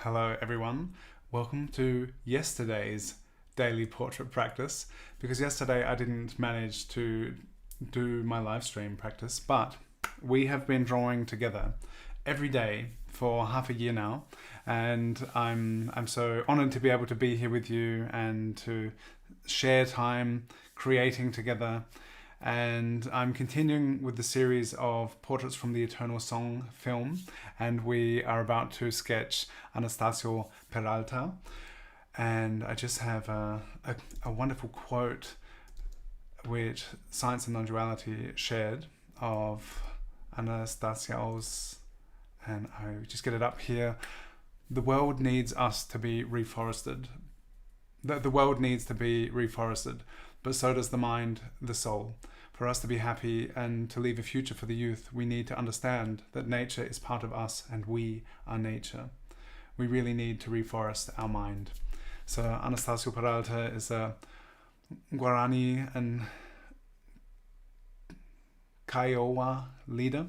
Hello everyone, welcome to yesterday's daily portrait practice, because yesterday I didn't manage to do my live stream practice, but we have been drawing together every day for half a year now, and I'm so honored to be able to be here with you and to share time creating together. And I'm continuing with the series of portraits from the Eternal Song film, and we are about to sketch Anastácio Peralta. And I just have a wonderful quote which Science and Non-Duality shared of Anastácio's, and I just get it up here. The world needs us to be reforested. The world needs to be reforested, but so does the mind, the soul. For us to be happy and to leave a future for the youth, we need to understand that nature is part of us and we are nature. We really need to reforest our mind. So Anastácio Peralta is a Guarani and Kiowa leader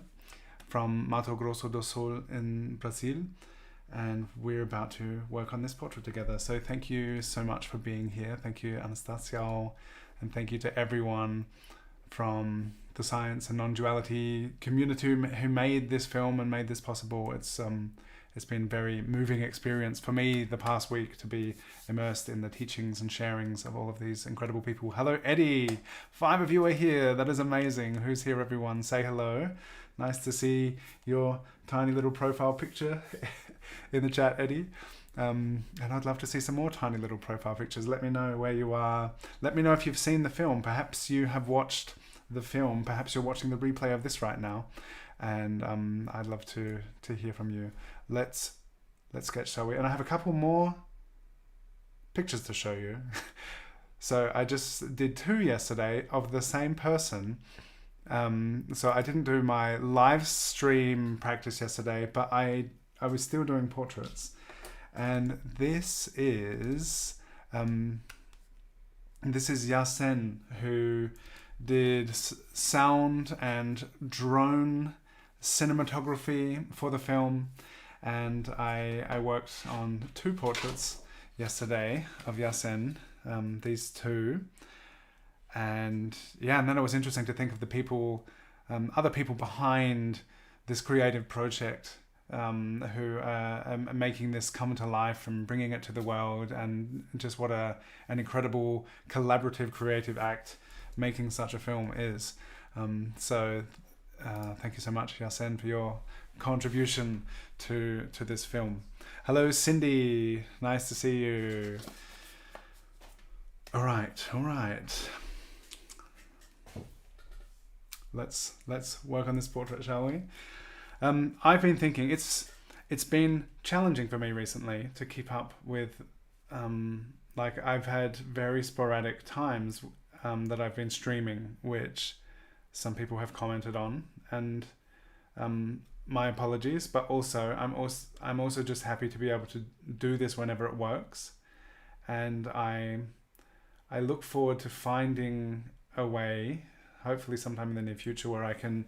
from Mato Grosso do Sul in Brazil, and we're about to work on this portrait together. So thank you so much for being here. Thank you, Anastácio, and thank you to everyone from the Science and Non-Duality community who made this film and made this possible. It's been a very moving experience for me the past week to be immersed in the teachings and sharings of all of these incredible people. Hello, Eddie. 5 of you are here. That is amazing. Who's here, everyone? Say hello. Nice to see your tiny little profile picture in the chat, Eddie. And I'd love to see some more tiny little profile pictures. Let me know where you are. Let me know if you've seen the film. Perhaps you have watched the film. Perhaps you're watching the replay of this right now. And I'd love to hear from you. Let's sketch, shall we? And I have a couple more pictures to show you. So I just did 2 yesterday of the same person. So I didn't do my live stream practice yesterday, but I was still doing portraits. And this is Yasen, who did sound and drone cinematography for the film, and I worked on 2 portraits yesterday of Yasen, these 2, and then it was interesting to think of the people, other people behind this creative project, who are making this come to life and bringing it to the world, and just what an incredible collaborative creative act making such a film is. So thank you so much, Yasen, for your contribution to this film. Hello, Cindy. Nice to see you. All right. Let's work on this portrait, shall we? I've been thinking it's been challenging for me recently to keep up with, I've had very sporadic times that I've been streaming, which some people have commented on, and my apologies, but also I'm also just happy to be able to do this whenever it works, and I look forward to finding a way, hopefully sometime in the near future, where I can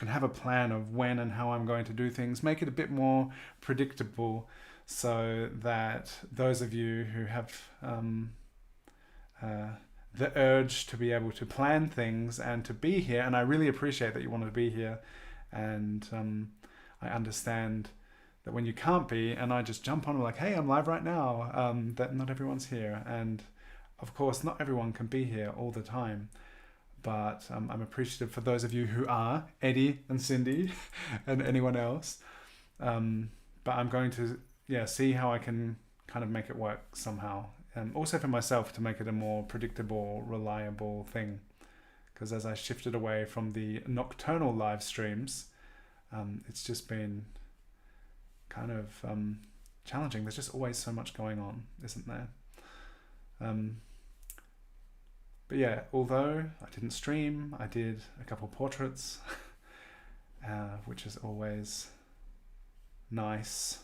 have a plan of when and how I'm going to do things, make it a bit more predictable, so that those of you who have the urge to be able to plan things and to be here, and I really appreciate that you want to be here, and I understand that when you can't be, and I just jump on like, hey, I'm live right now, that not everyone's here, and of course not everyone can be here all the time. But I'm appreciative for those of you who are, Eddie and Cindy and anyone else. But I'm going to see how I can kind of make it work somehow. And also for myself, to make it a more predictable, reliable thing. Because as I shifted away from the nocturnal live streams, it's just been kind of challenging. There's just always so much going on, isn't there? But yeah, although I didn't stream, I did a couple portraits, which is always nice.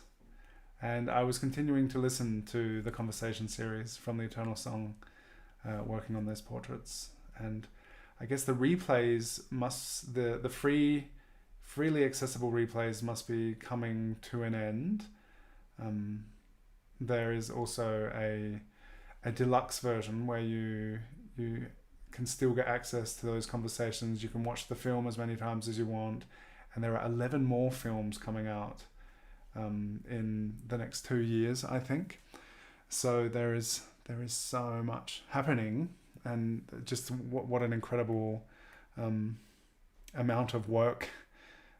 And I was continuing to listen to the conversation series from the Eternal Song, working on those portraits. And I guess the replays the freely accessible replays must be coming to an end. there is also a deluxe version where you can still get access to those conversations. You can watch the film as many times as you want, and there are 11 more films coming out in the next 2 years, I think. So there is so much happening, and just what an incredible amount of work,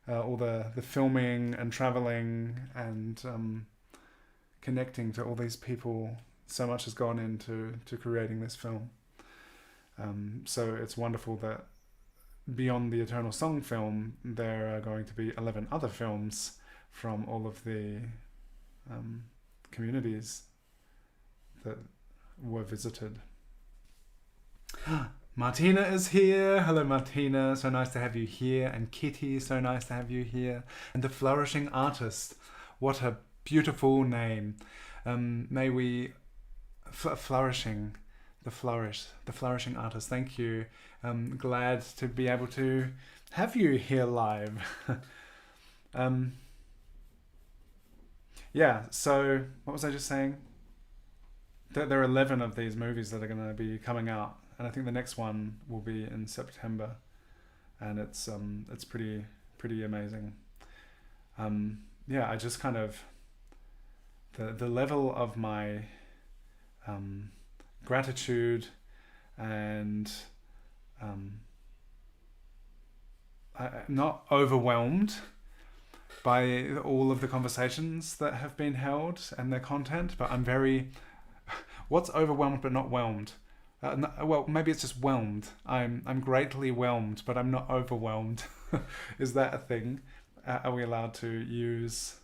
all the filming and traveling and connecting to all these people. So much has gone into creating this film. So it's wonderful that beyond the Eternal Song film, there are going to be 11 other films from all of the communities that were visited. Martina is here. Hello, Martina. So nice to have you here. And Kitty, so nice to have you here. And the Flourishing Artist. What a beautiful name. May we... flourishing. The Flourishing Artist. Thank you. Glad to be able to have you here live. Yeah, so what was I just saying? There are 11 of these movies that are going to be coming out, and I think the next one will be in September, and it's pretty amazing. Yeah, I just kind of the level of my gratitude and I'm not overwhelmed by all of the conversations that have been held and their content, but I'm very... What's overwhelmed but not whelmed? Well, maybe it's just whelmed. I'm greatly whelmed, but I'm not overwhelmed. Is that a thing? Are we allowed to use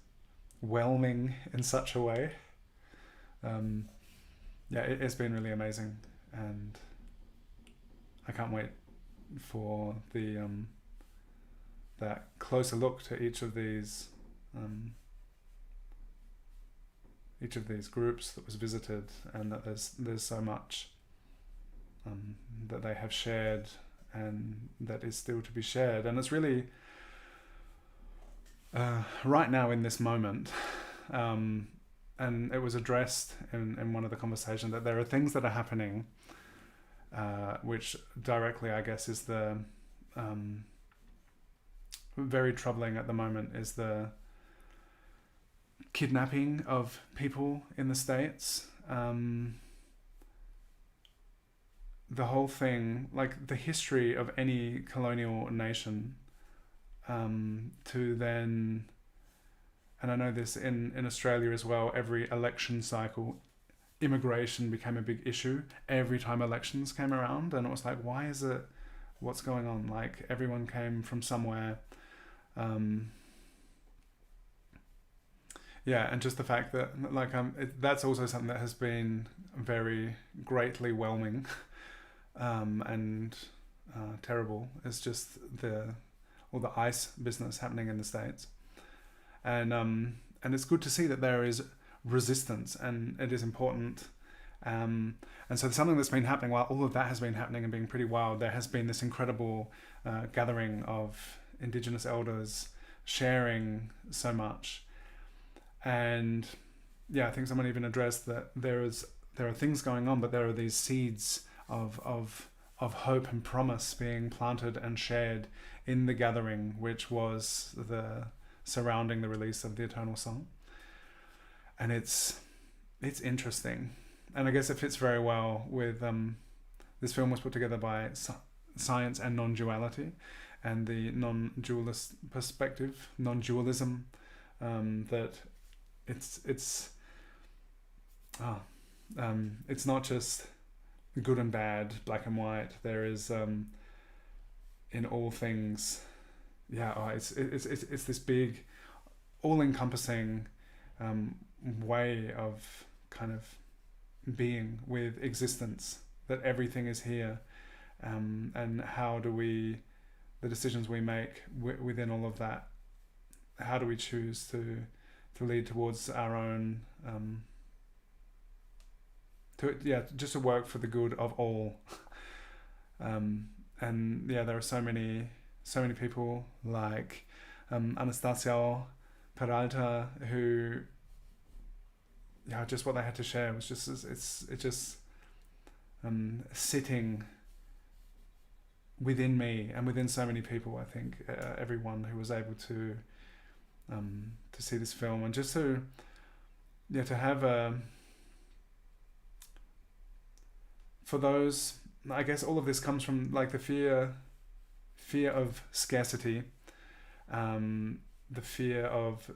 whelming in such a way? Yeah, it's been really amazing, and I can't wait for the that closer look to each of these groups that was visited, and that there's so much that they have shared and that is still to be shared. And it's really right now in this moment, and it was addressed in one of the conversations, that there are things that are happening which directly, I guess, is the very troubling at the moment, is the kidnapping of people in the States. The whole thing, like the history of any colonial nation, to then, and I know this in Australia as well, every election cycle, immigration became a big issue every time elections came around, and it was like, why is it, what's going on? Like, everyone came from somewhere. Yeah, and just the fact that, like, that's also something that has been very greatly whelming and terrible. It's just all the ICE business happening in the States, and it's good to see that there is resistance, and it is important. And so something that's been happening while all of that has been happening and being pretty wild, there has been this incredible gathering of Indigenous elders sharing so much. And yeah, I think someone even addressed that there are things going on, but there are these seeds of hope and promise being planted and shared in the gathering, which was surrounding the release of the Eternal Song. And it's interesting, and I guess it fits very well with this film was put together by science and non-duality, and the non-dualist perspective, non-dualism, that it's not just good and bad, black and white. There is in all things, it's this big, all-encompassing way of kind of being with existence, that everything is here, and how do we, the decisions we make within all of that, how do we choose to lead towards our own just to work for the good of all. And yeah, there are so many people like Anastácio Peralta who just what they had to share was just sitting within me and within so many people. I think everyone who was able to see this film, and just to have for those, I guess all of this comes from like the fear of scarcity, the fear of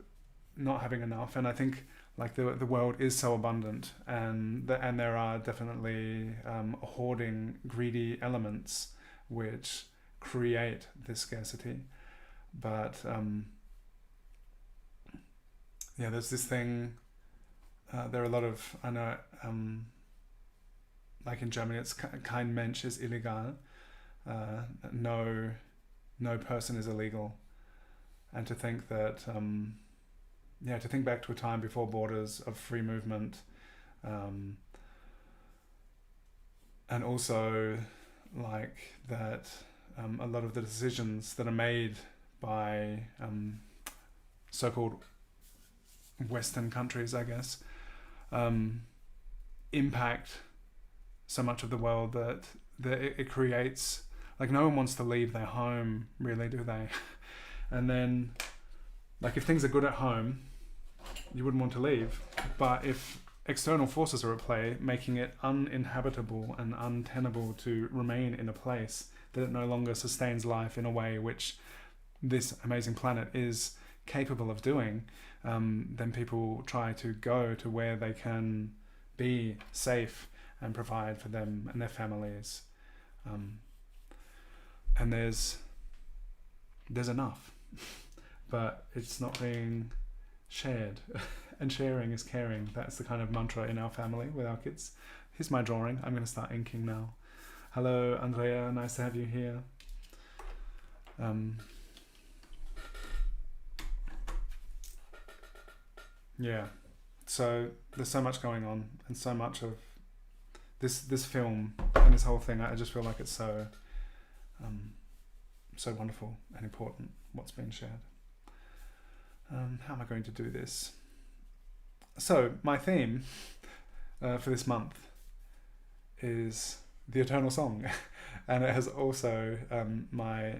not having enough. And I think like the world is so abundant, and there are definitely hoarding, greedy elements which create this scarcity. But there's this thing. There are a lot of, I know, like in Germany, it's kein Mensch ist illegal. No person is illegal. And to think that, to think back to a time before borders of free movement, and also like that a lot of the decisions that are made by so-called Western countries, I guess, impact so much of the world that it creates, like no one wants to leave their home, really, do they? And then, like if things are good at home, you wouldn't want to leave. But if external forces are at play, making it uninhabitable and untenable to remain in a place, that it no longer sustains life in a way which this amazing planet is capable of doing, then people try to go to where they can be safe and provide for them and their families. And there's enough, but it's not being shared. And sharing is caring. That's the kind of mantra in our family with our kids. Here's my drawing. I'm going to start inking now. Hello, Andrea. Nice to have you here. So there's so much going on, and so much of this film and this whole thing. I just feel like it's so wonderful and important what's being shared. How am I going to do this? So my theme for this month is the Eternal Song, and it has also my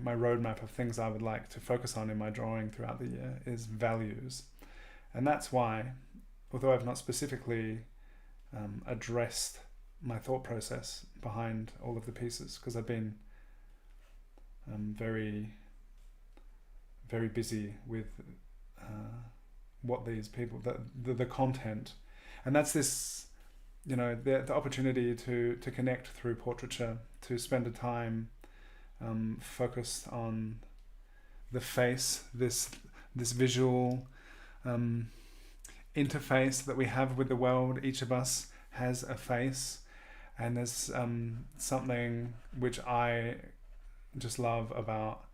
roadmap of things I would like to focus on in my drawing throughout the year is values. And that's why, although I've not specifically addressed my thought process behind all of the pieces, because I've been very, very busy with what these people, the content, and that's this, the opportunity to connect through portraiture, to spend a time focused on the face, this visual interface that we have with the world. Each of us has a face, and there's something which I just love about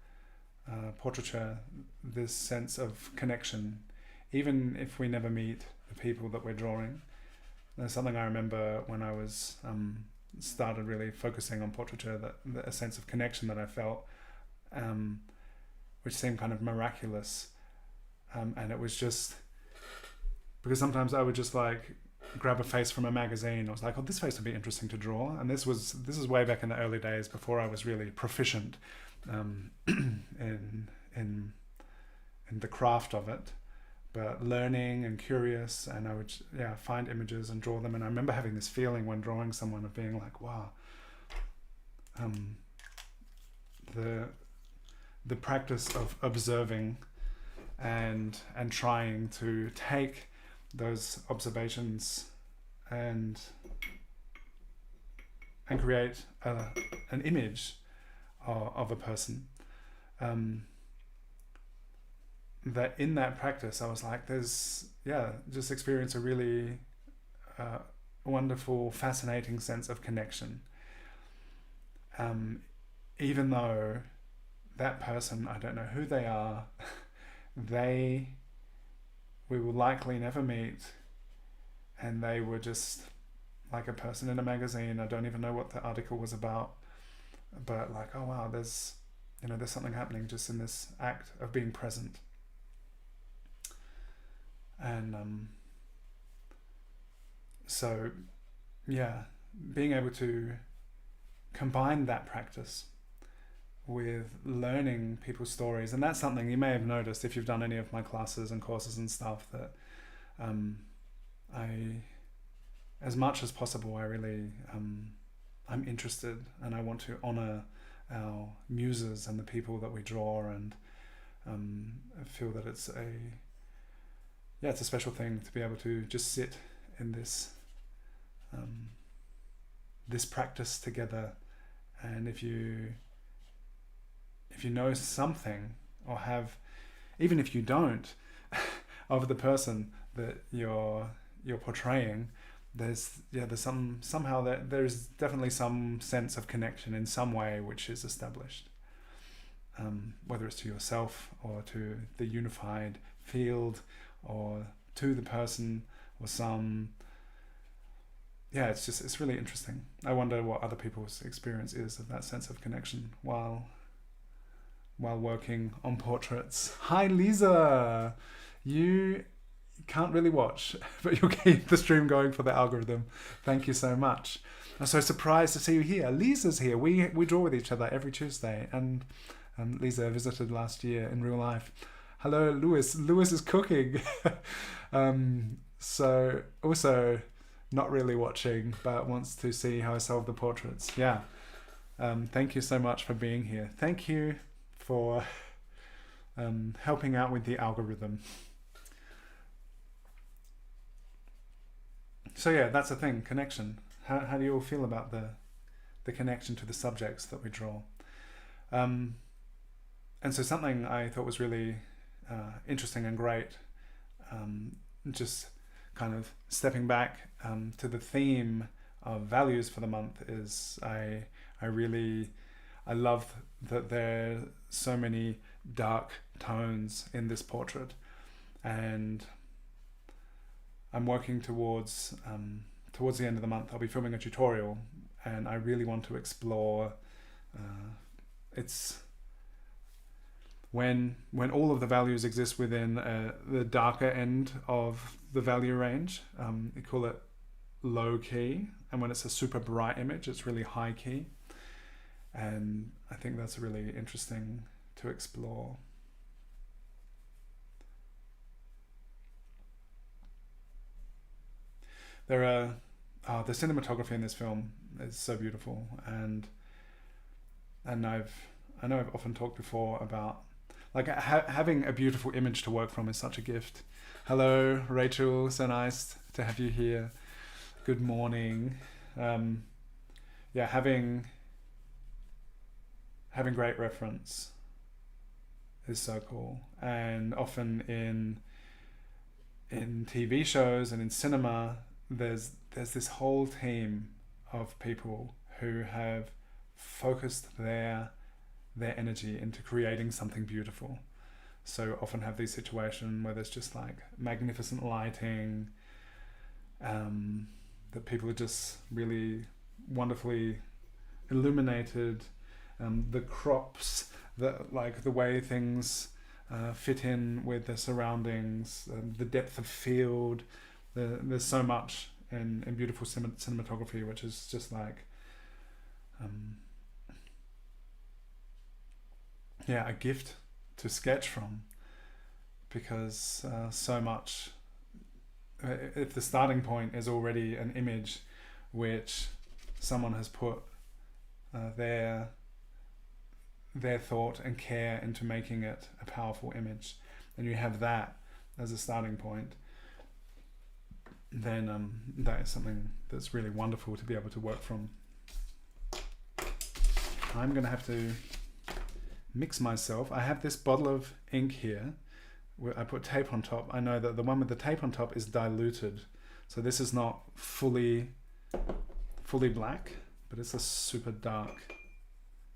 portraiture, this sense of connection, even if we never meet the people that we're drawing. There's something I remember when I was started really focusing on portraiture, that a sense of connection that I felt, which seemed kind of miraculous. And it was just because sometimes I would just like grab a face from a magazine. I was like, oh, this face would be interesting to draw. And this is way back in the early days before I was really proficient in the craft of it, but learning and curious. And I would find images and draw them. And I remember having this feeling when drawing someone of being like, wow, the practice of observing and trying to take those observations and create an image of a person, that in that practice I was like, just experience a really wonderful, fascinating sense of connection, even though that person, I don't know who they are, we will likely never meet, and they were just like a person in a magazine. I don't even know what the article was about, but like, oh wow, there's something happening just in this act of being present. And So yeah, being able to combine that practice with learning people's stories, and that's something you may have noticed if you've done any of my classes and courses and stuff, that I, as much as possible, I really I'm interested, and I want to honor our muses and the people that we draw, and I feel that it's a special thing to be able to just sit in this this practice together. And if you know something, or have, even if you don't, of the person that you're portraying, there's definitely some sense of connection in some way which is established, whether it's to yourself or to the unified field or to the person, or it's really interesting. I wonder what other people's experience is of that sense of connection while working on portraits. Hi Lisa, you can't really watch, but you'll keep the stream going for the algorithm. Thank you so much. I'm so surprised to see you here. Lisa's here. We draw with each other every Tuesday, and Lisa visited last year in real life. Hello, Lewis. Lewis is cooking. So also not really watching, but wants to see how I solve the portraits. Yeah. Thank you so much for being here. Thank you for helping out with the algorithm. So yeah, that's the thing, connection. How do you all feel about the connection to the subjects that we draw? And so something I thought was really interesting and great, just kind of stepping back to the theme of values for the month, is I love that there are so many dark tones in this portrait, and I'm working towards the end of the month. I'll be filming a tutorial, and I really want to explore it's when all of the values exist within the darker end of the value range. We call it low key, and when it's a super bright image, it's really high key. And I think that's really interesting to explore. There are the cinematography in this film is so beautiful, and I know I've often talked before about like having a beautiful image to work from is such a gift. Hello, Rachel. So nice to have you here. Good morning. Having great reference is so cool, and often in TV shows and in cinema, there's this whole team of people who have focused their energy into creating something beautiful. So often have these situations where there's just like magnificent lighting, that people are just really wonderfully illuminated, the crops, the way things fit in with the surroundings, the depth of field. There's so much in beautiful cinematography, which is just like a gift to sketch from, because so much, if the starting point is already an image which someone has put their thought and care into making it a powerful image, and you have that as a starting point, then that is something that's really wonderful to be able to work from. I'm going to have to mix myself. I have this bottle of ink here where I put tape on top. I know that the one with the tape on top is diluted, so this is not fully black, but it's a super dark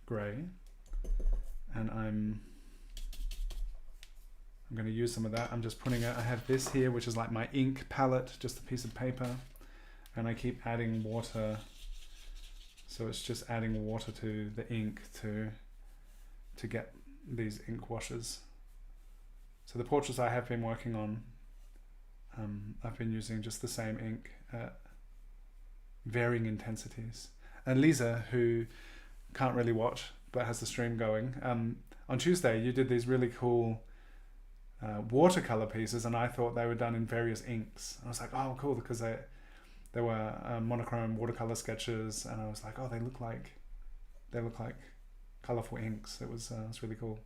grey, and I'm going to use some of that. I'm just putting it, I have this here which is like my ink palette, just a piece of paper, and I keep adding water, so it's just adding water to the ink to get these ink washes. So the portraits I have been working on, I've been using just the same ink varying intensities. And Lisa, who can't really watch but has the stream going, on Tuesday you did these really cool watercolor pieces, and I thought they were done in various inks. I was like, oh, cool, because they were monochrome watercolor sketches, and I was like, oh, they look like colorful inks. It was really cool.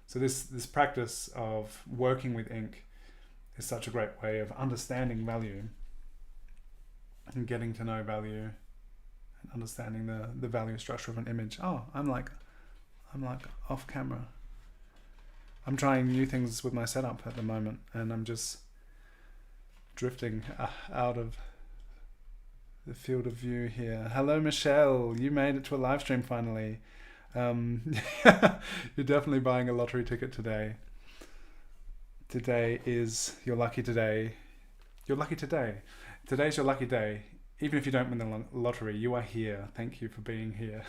So this practice of working with ink is such a great way of understanding value and getting to know value and understanding the value structure of an image. Oh, I'm like off camera. I'm trying new things with my setup at the moment, and I'm just drifting out of the field of view here. Hello, Michelle. You made it to a live stream finally. You're definitely buying a lottery ticket today. Today is your lucky today. Your lucky today. Today's your lucky day. Even if you don't win the lottery, you are here. Thank you for being here.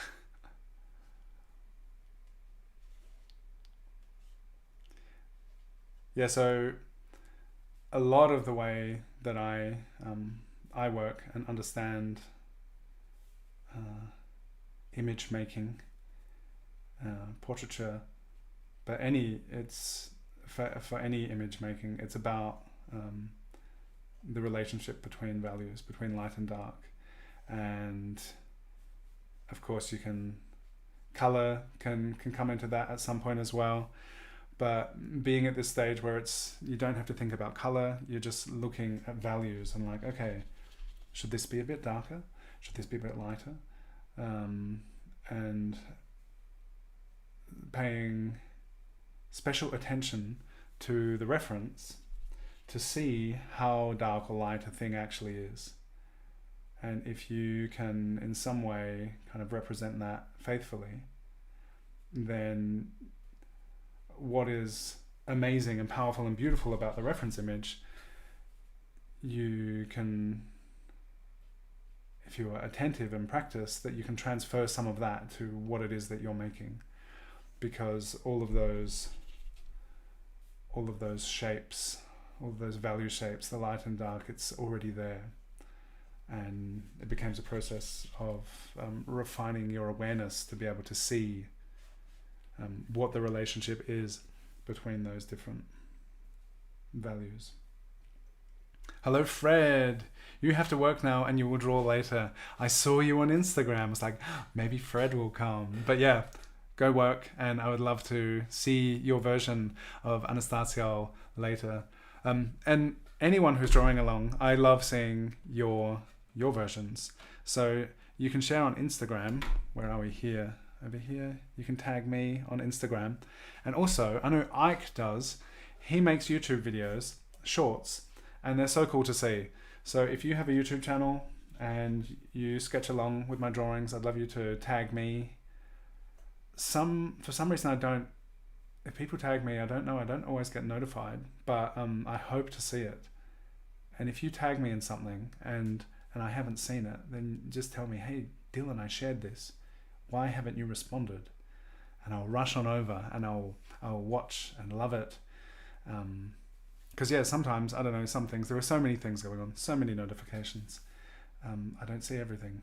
Yeah, so a lot of the way that I work and understand image making, portraiture, but it's for any image making, it's about the relationship between values, between light and dark. And of course color can come into that at some point as well. But being at this stage where you don't have to think about color, you're just looking at values and like, okay, should this be a bit darker? Should this be a bit lighter? And paying special attention to the reference to see how dark or light a thing actually is. And if you can in some way kind of represent that faithfully, then what is amazing and powerful and beautiful about the reference image, you can, if you are attentive and practice, that you can transfer some of that to what it is that you're making, because all of those shapes, all of those value shapes, the light and dark, it's already there. And it becomes a process of refining your awareness to be able to see what the relationship is between those different values. Hello, Fred. You have to work now and you will draw later. I saw you on Instagram. It's like, maybe Fred will come. But yeah, go work, and I would love to see your version of Anastácio later. And anyone who's drawing along, I love seeing your versions. So you can share on Instagram. Where are we here? Over here. You can tag me on Instagram. And also, I know Ike does. He makes YouTube videos, shorts, and they're so cool to see. So if you have a YouTube channel and you sketch along with my drawings, I'd love you to tag me. For some reason if people tag me, I don't know, I don't always get notified, but I hope to see it. And if you tag me in something and I haven't seen it, then just tell me, hey, Dylan, I shared this. Why haven't you responded? And I'll rush on over and I'll watch and love it. Because yeah, sometimes, I don't know, some things, there are so many things going on, so many notifications. I don't see everything.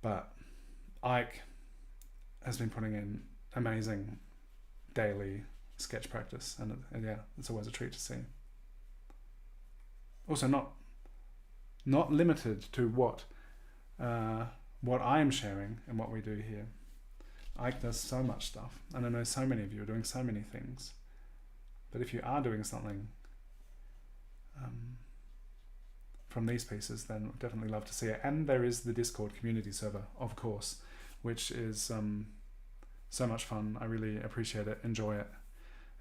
But Ike has been putting in amazing daily sketch practice, and yeah, it's always a treat to see. Also, not limited to what I am sharing and what we do here. Ike does so much stuff, and I know so many of you are doing so many things. But if you are doing something from these pieces, then I'd definitely love to see it. And there is the Discord community server, of course, which is so much fun. I really appreciate it, enjoy it,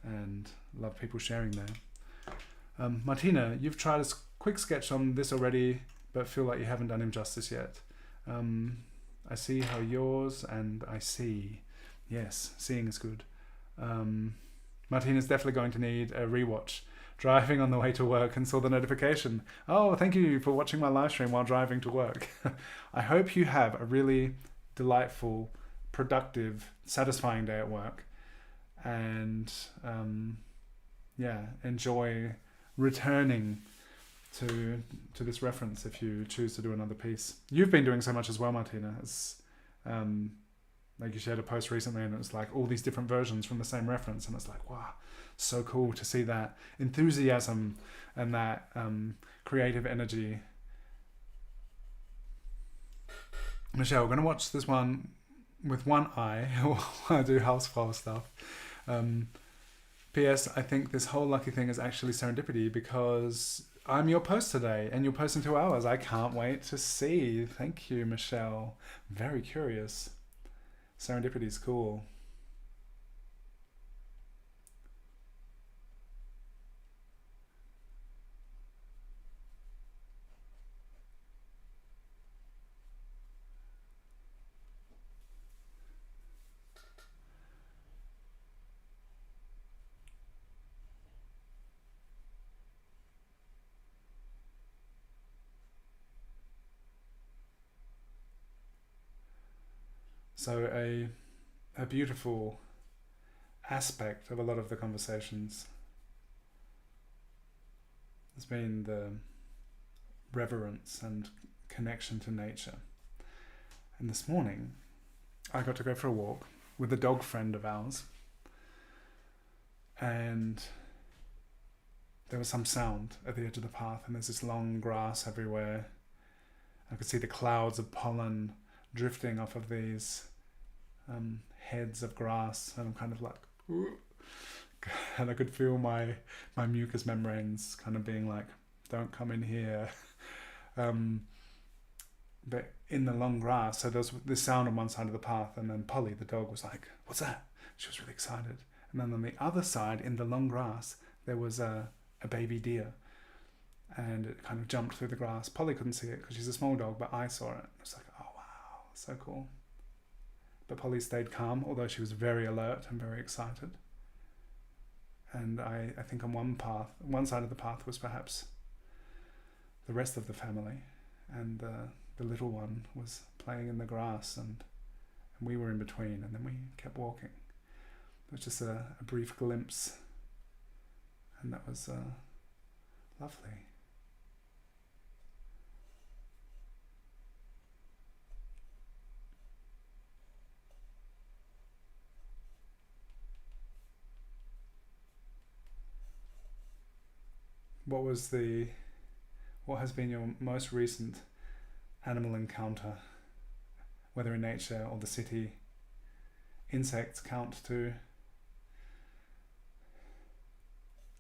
and love people sharing there. Martina, you've tried a quick sketch on this already, but feel like you haven't done him justice yet. I see how yours, and I see. Yes, seeing is good. Martina's definitely going to need a rewatch. Driving on the way to work and saw the notification. Oh, thank you for watching my live stream while driving to work. I hope you have a really delightful, productive, satisfying day at work. And yeah, enjoy returning to this reference if you choose to do another piece. You've been doing so much as well, Martina. It's like you shared a post recently and it was like all these different versions from the same reference, and it's like, wow, so cool to see that enthusiasm and that creative energy. Michelle, we're going to watch this one with one eye while I do Hausfrau stuff. P.S. I think this whole lucky thing is actually serendipity because I'm your post today and you'll post in 2 hours. I can't wait to see. Thank you, Michelle. Very curious. Serendipity is cool. So a beautiful aspect of a lot of the conversations has been the reverence and connection to nature. And this morning, I got to go for a walk with a dog friend of ours, and there was some sound at the edge of the path, and there's this long grass everywhere. I could see the clouds of pollen drifting off of these heads of grass, and I'm kind of like, ooh. And I could feel my mucous membranes kind of being like, don't come in here. But in the long grass, so there was this sound on one side of the path, and then Polly, the dog, was like, what's that? She was really excited. And then on the other side, in the long grass, there was a baby deer, and it kind of jumped through the grass. Polly couldn't see it because she's a small dog, but I saw it. I was like, oh wow, so cool. But Polly stayed calm, although she was very alert and very excited. And I think on one side of the path was perhaps the rest of the family, and the little one was playing in the grass, and we were in between, and then we kept walking. It was just a brief glimpse, and that was lovely. What has been your most recent animal encounter, whether in nature or the city? Insects count too.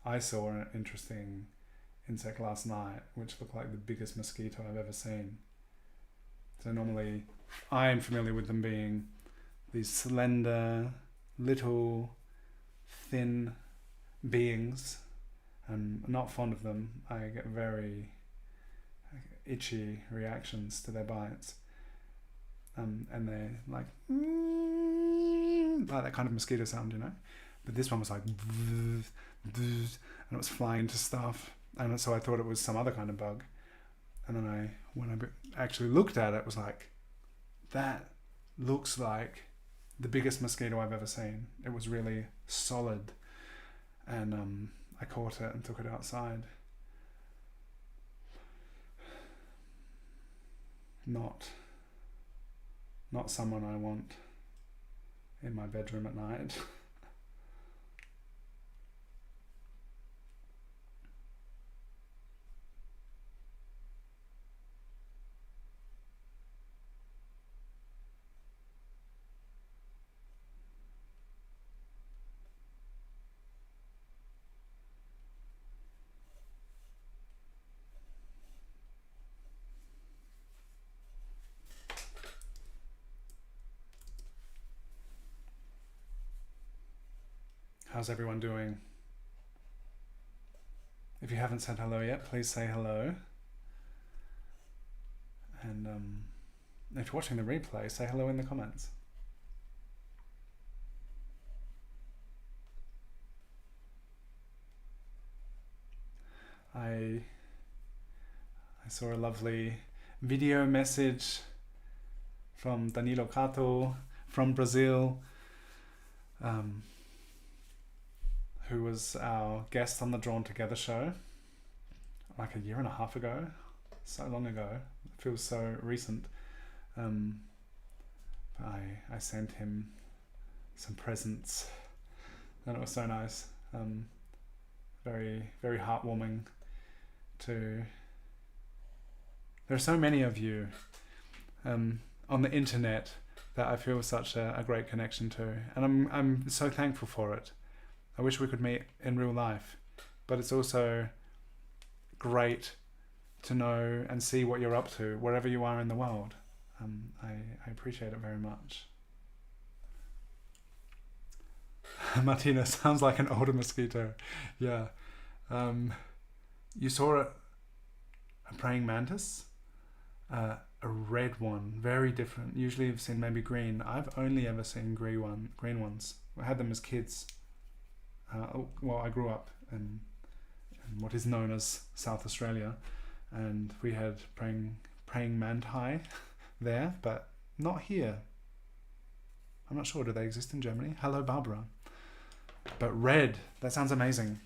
I saw an interesting insect last night which looked like the biggest mosquito I've ever seen. So normally I am familiar with them being these slender, little, thin beings. I'm not fond of them. I get very itchy reactions to their bites. And they're like that kind of mosquito sound, you know? But this one was like, and it was flying to stuff. And so I thought it was some other kind of bug. And then when I actually looked at it, it was like, that looks like the biggest mosquito I've ever seen. It was really solid. And I caught it and took it outside. Not someone I want in my bedroom at night. How's everyone doing? If you haven't said hello yet, please say hello. And if you're watching the replay, say hello in the comments. I saw a lovely video message from Danilo Cato from Brazil, who was our guest on the Drawn Together show like a year and a half ago, so long ago. It feels so recent. I sent him some presents, and it was so nice. Very, very heartwarming. There are so many of you on the internet that I feel such a great connection to, and I'm so thankful for it. I wish we could meet in real life, but it's also great to know and see what you're up to wherever you are in the world. I appreciate it very much. Martina sounds like an older mosquito. Yeah. You saw a praying mantis? A red one, very different. Usually I've seen maybe green. I've only ever seen green ones. I had them as kids. I grew up in what is known as South Australia, and we had praying manti there, but not here. I'm not sure, do they exist in Germany? Hello, Barbara. But red, that sounds amazing.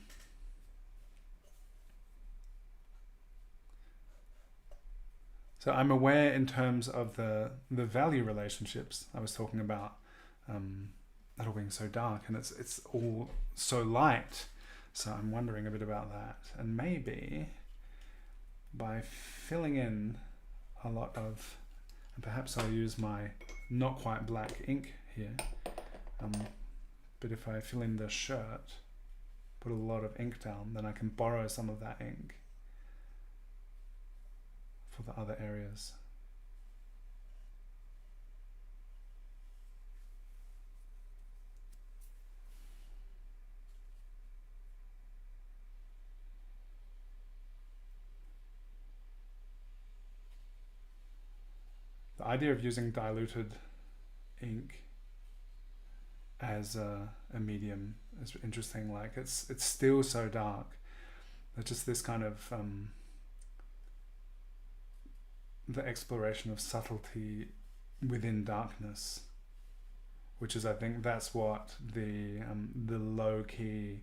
So I'm aware in terms of the value relationships I was talking about, that all being so dark, and it's all so light. So I'm wondering a bit about that, and maybe by filling in a lot of, and perhaps I'll use my not quite black ink here, but if I fill in the shirt, put a lot of ink down, then I can borrow some of that ink for the other areas. The idea of using diluted ink as a medium is interesting. Like it's still so dark. There's just this kind of the exploration of subtlety within darkness, which is, I think, that's what the low key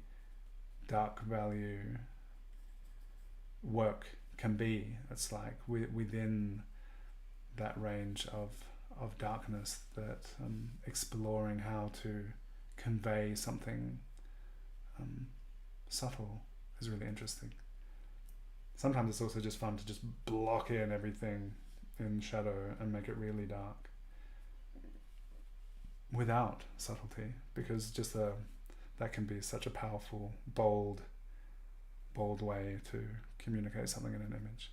dark value work can be. It's like within that range of darkness, that exploring how to convey something subtle is really interesting. Sometimes it's also just fun to just block in everything in shadow and make it really dark without subtlety, because just that can be such a powerful, bold way to communicate something in an image.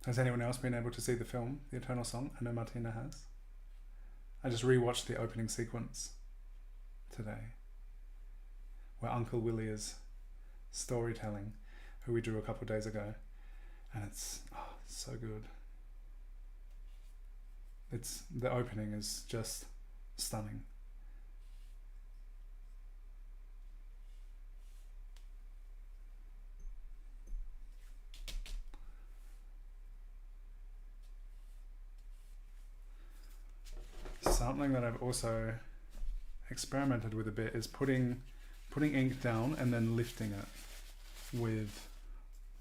Has anyone else been able to see the film, The Eternal Song? I know Martina has. I just rewatched the opening sequence today, where Uncle Willie is storytelling, who we drew a couple of days ago, and it's so good. The opening is just stunning. Something that I've also experimented with a bit is putting ink down and then lifting it with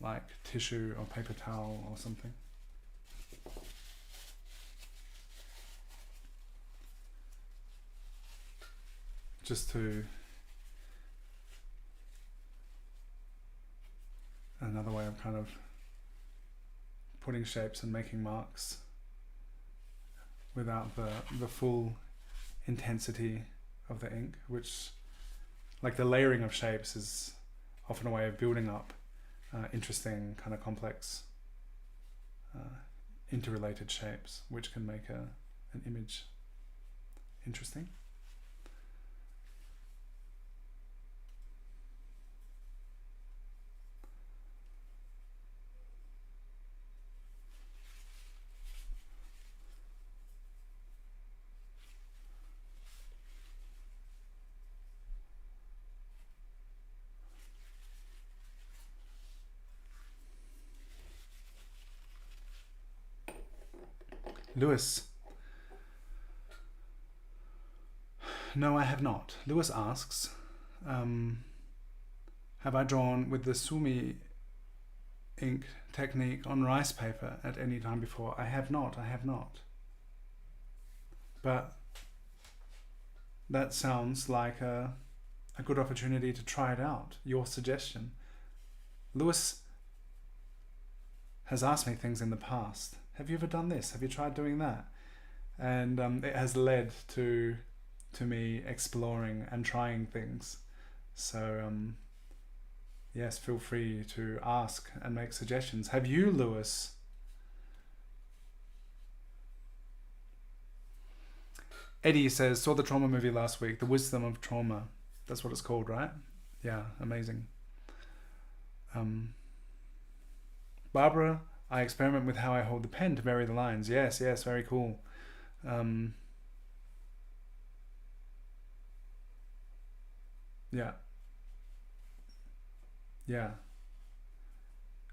like tissue or paper towel or something. Just to another way of kind of putting shapes and making marks without the full intensity of the ink, which, like the layering of shapes, is often a way of building up interesting kind of complex interrelated shapes, which can make an image interesting. Lewis. No, I have not. Lewis asks, have I drawn with the Sumi ink technique on rice paper at any time before? I have not. But that sounds like a good opportunity to try it out. Your suggestion. Lewis has asked me things in the past. Have you ever done this? Have you tried doing that? And it has led to me exploring and trying things. So yes, feel free to ask and make suggestions. Have you, Lewis? Eddie says, saw the trauma movie last week, The Wisdom of Trauma. That's what it's called, right? Yeah, amazing. Barbara, I experiment with how I hold the pen to vary the lines. Yes, very cool. Yeah.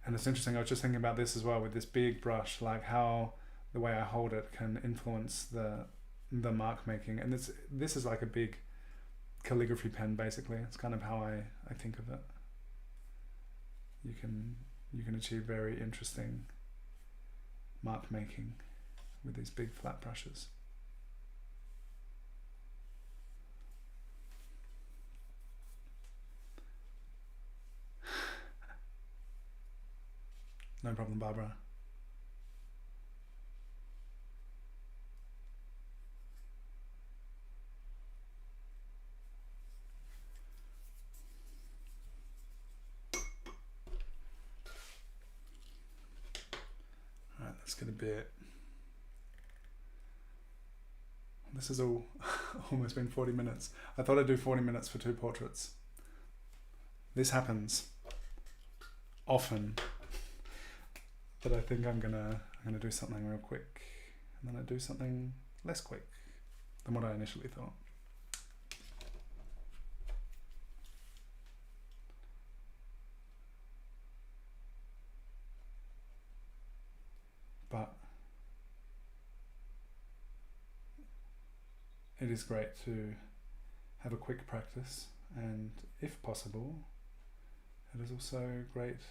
And it's interesting, I was just thinking about this as well with this big brush, like how the way I hold it can influence the mark making. And this is like a big calligraphy pen, basically. It's kind of how I think of it. You can achieve very interesting mark making with these big flat brushes. No problem, Barbara. All right, let's get a bit. This has all almost been 40 minutes. I thought I'd do 40 minutes for 2 portraits. This happens often. But I think I'm gonna do something real quick, and then I do something less quick than what I initially thought. But it is great to have a quick practice, and if possible, it is also great to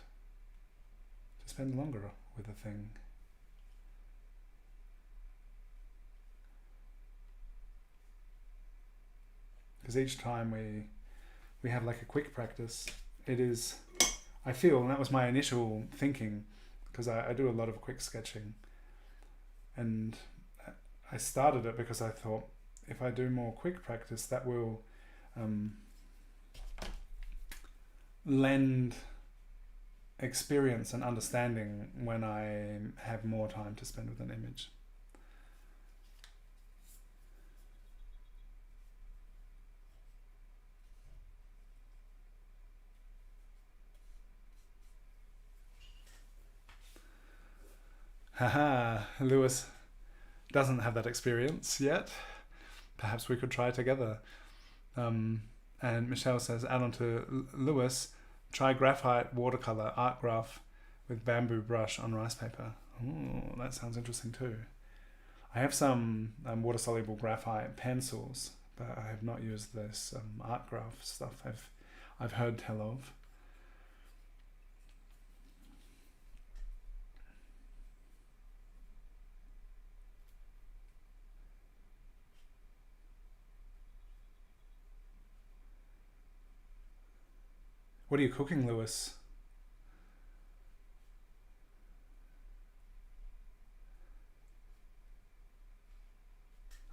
spend longer with a thing. Because each time we have like a quick practice, it is, I feel, and that was my initial thinking, because I do a lot of quick sketching, and I started it because I thought if I do more quick practice, that will lend experience and understanding when I have more time to spend with an image. Haha, Lewis doesn't have that experience yet. Perhaps we could try together. And Michelle says, add on to Lewis, try graphite watercolor art graph with bamboo brush on rice paper. Ooh, that sounds interesting too. I have some water-soluble graphite pencils, but I have not used this art graph stuff I've heard tell of. What are you cooking, Lewis?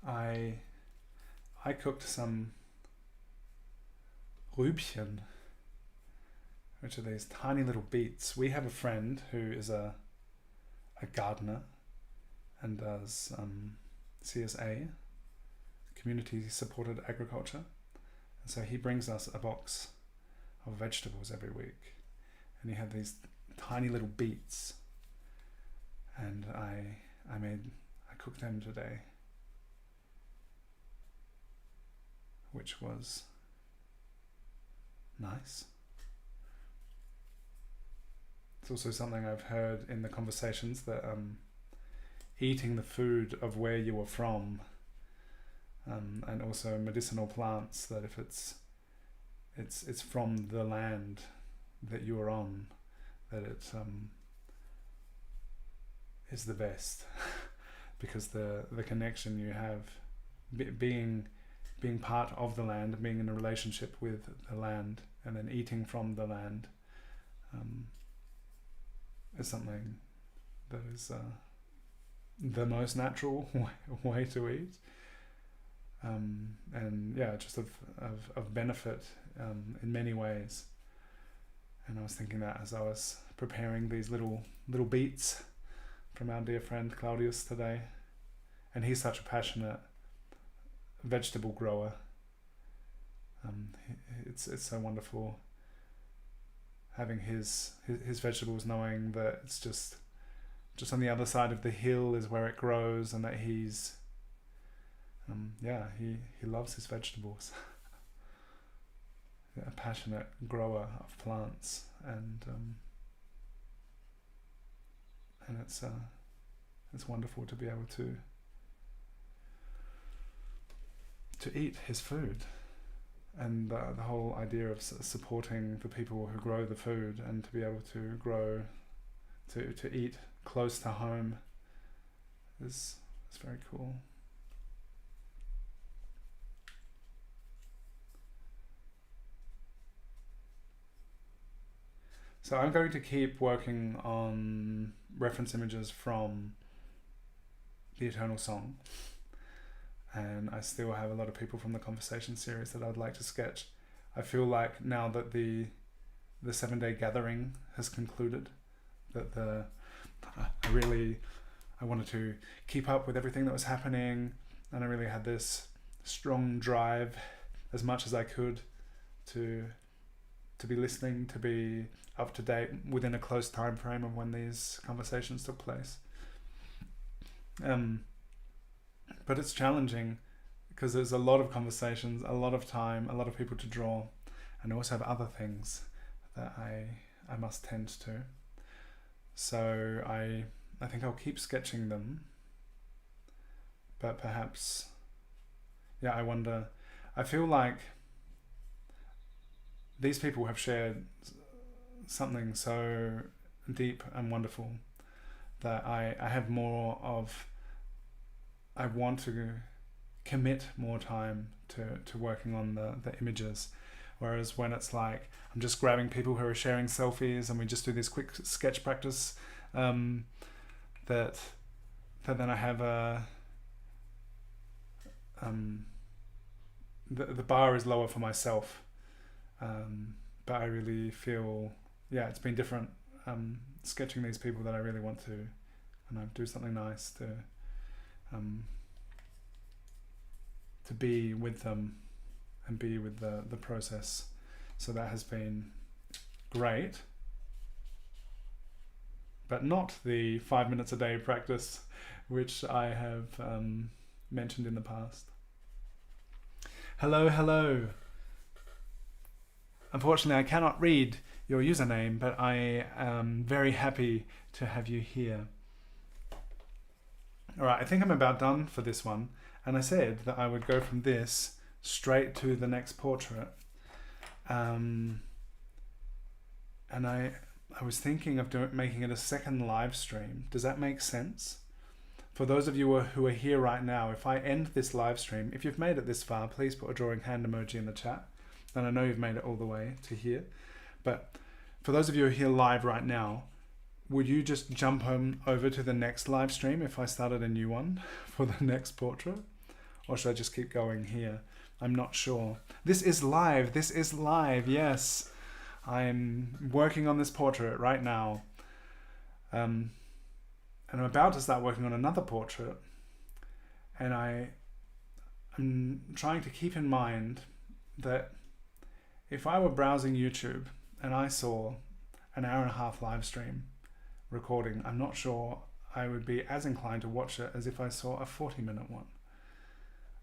I cooked some Rübchen, which are these tiny little beets. We have a friend who is a gardener and does CSA, community supported agriculture. And so he brings us a box of vegetables every week. And he had these tiny little beets. And I cooked them today, which was nice. It's also something I've heard in the conversations that eating the food of where you are from, and also medicinal plants, that if it's from the land that you are on, that it is the best, because the connection you have, being part of the land, being in a relationship with the land, and then eating from the land, is something that is the most natural way to eat, and yeah, just of benefit in many ways. And I was thinking that as I was preparing these little beets from our dear friend Claudius today, and he's such a passionate vegetable grower. It's so wonderful having his vegetables, knowing that it's just on the other side of the hill is where it grows, and that he's he loves his vegetables. A passionate grower of plants, and it's wonderful to be able to eat his food, and the whole idea of supporting the people who grow the food, and to be able to grow to eat close to home is very cool. So I'm going to keep working on reference images from the Eternal Song, and I still have a lot of people from the conversation series that I'd like to sketch. I feel like now that the 7-day gathering has concluded, that I wanted to keep up with everything that was happening, and I really had this strong drive, as much as I could, to be listening, to be up to date within a close time frame of when these conversations took place. But it's challenging because there's a lot of conversations, a lot of time, a lot of people to draw, and I also have other things that I must tend to. So I think I'll keep sketching them, but perhaps, I wonder, I feel like these people have shared something so deep and wonderful that I have more of, I want to commit more time to working on the images, whereas when it's like I'm just grabbing people who are sharing selfies and we just do this quick sketch practice, that then I have the bar is lower for myself, but I really feel it's been different sketching these people that I really want to, and I do something nice to be with them and be with the process. So that has been great, but not the 5 minutes a day practice which I have mentioned in the past. Hello. Unfortunately, I cannot read your username, but I am very happy to have you here. All right, I think I'm about done for this one. And I said that I would go from this straight to the next portrait. And I was thinking of making it a second live stream. Does that make sense? For those of you who are here right now, if I end this live stream, if you've made it this far, please put a drawing hand emoji in the chat. And I know you've made it all the way to here. But for those of you who are here live right now, would you just jump over to the next live stream if I started a new one for the next portrait? Or should I just keep going here? I'm not sure. This is live. This is live. Yes. I'm working on this portrait right now. And I'm about to start working on another portrait. And I'm trying to keep in mind that if I were browsing YouTube and I saw an hour and a half live stream recording, I'm not sure I would be as inclined to watch it as if I saw a 40-minute one.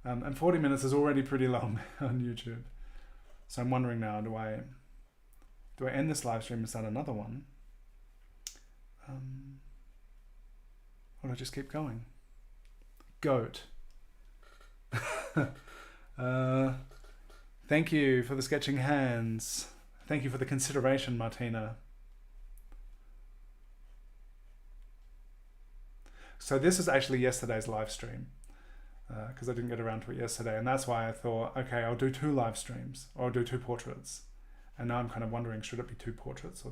And 40 minutes is already pretty long on YouTube. So I'm wondering now, do I end this live stream and start another one? Or do I just keep going? Goat. Thank you for the sketching hands. Thank you for the consideration, Martina. So this is actually yesterday's live stream, because I didn't get around to it yesterday, and that's why I thought, okay, I'll do 2 live streams, or I'll do 2 portraits. And now I'm kind of wondering, should it be 2 portraits or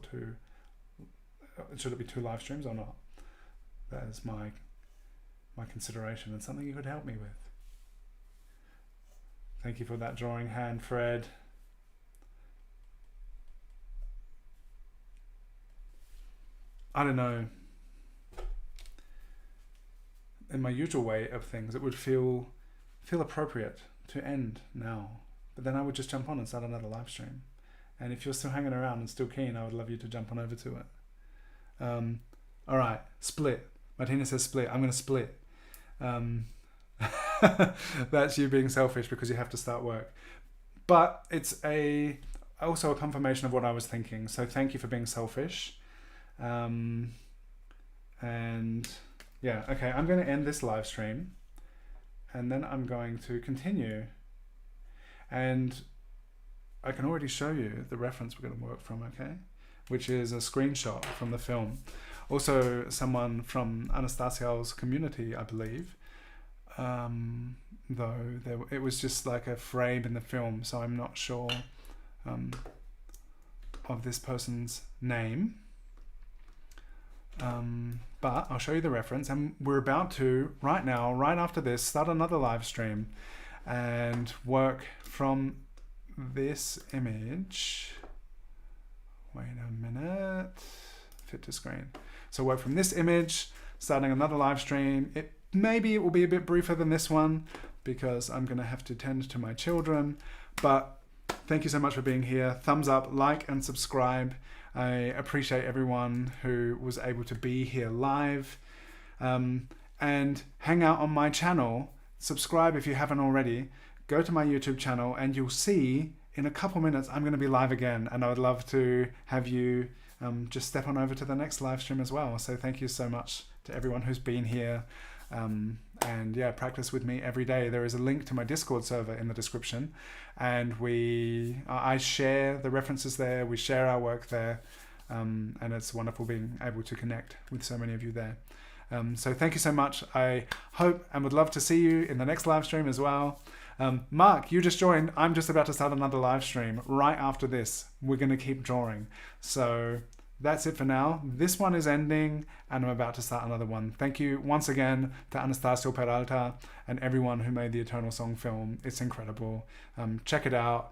should it be 2 live streams or not? That is my consideration, and something you could help me with. Thank you for that drawing hand, Fred. I don't know. In my usual way of things, it would feel appropriate to end now. But then I would just jump on and start another live stream. And if you're still hanging around and still keen, I would love you to jump on over to it. All right, split. Martina says split. I'm going to split. That's you being selfish because you have to start work. But it's also a confirmation of what I was thinking. So thank you for being selfish. And yeah, okay, I'm going to end this live stream and then I'm going to continue. And I can already show you the reference we're going to work from, okay? Which is a screenshot from the film. Also, someone from Anastasia's community, I believe, though it was just like a frame in the film, so I'm not sure of this person's name. But I'll show you the reference, and we're about to, right now, right after this, start another live stream and work from this image. Wait a minute. Fit to screen. So work from this image, starting another live stream. Maybe it will be a bit briefer than this one because I'm going to have to tend to my children. But thank you so much for being here. Thumbs up, like, and subscribe. I appreciate everyone who was able to be here live. And hang out on my channel. Subscribe if you haven't already. Go to my YouTube channel and you'll see in a couple minutes I'm going to be live again. And I would love to have you just step on over to the next live stream as well. So thank you so much to everyone who's been here. And yeah, practice with me every day. There is a link to my Discord server in the description, and I share the references there. We share our work there, and it's wonderful being able to connect with so many of you there. So thank you so much. I hope and would love to see you in the next live stream as well. Mark, you just joined. I'm just about to start another live stream right after this. We're going to keep drawing. So that's it for now. This one is ending and I'm about to start another one. Thank you once again to Anastácio Peralta and everyone who made the Eternal Song film. It's incredible. Check it out.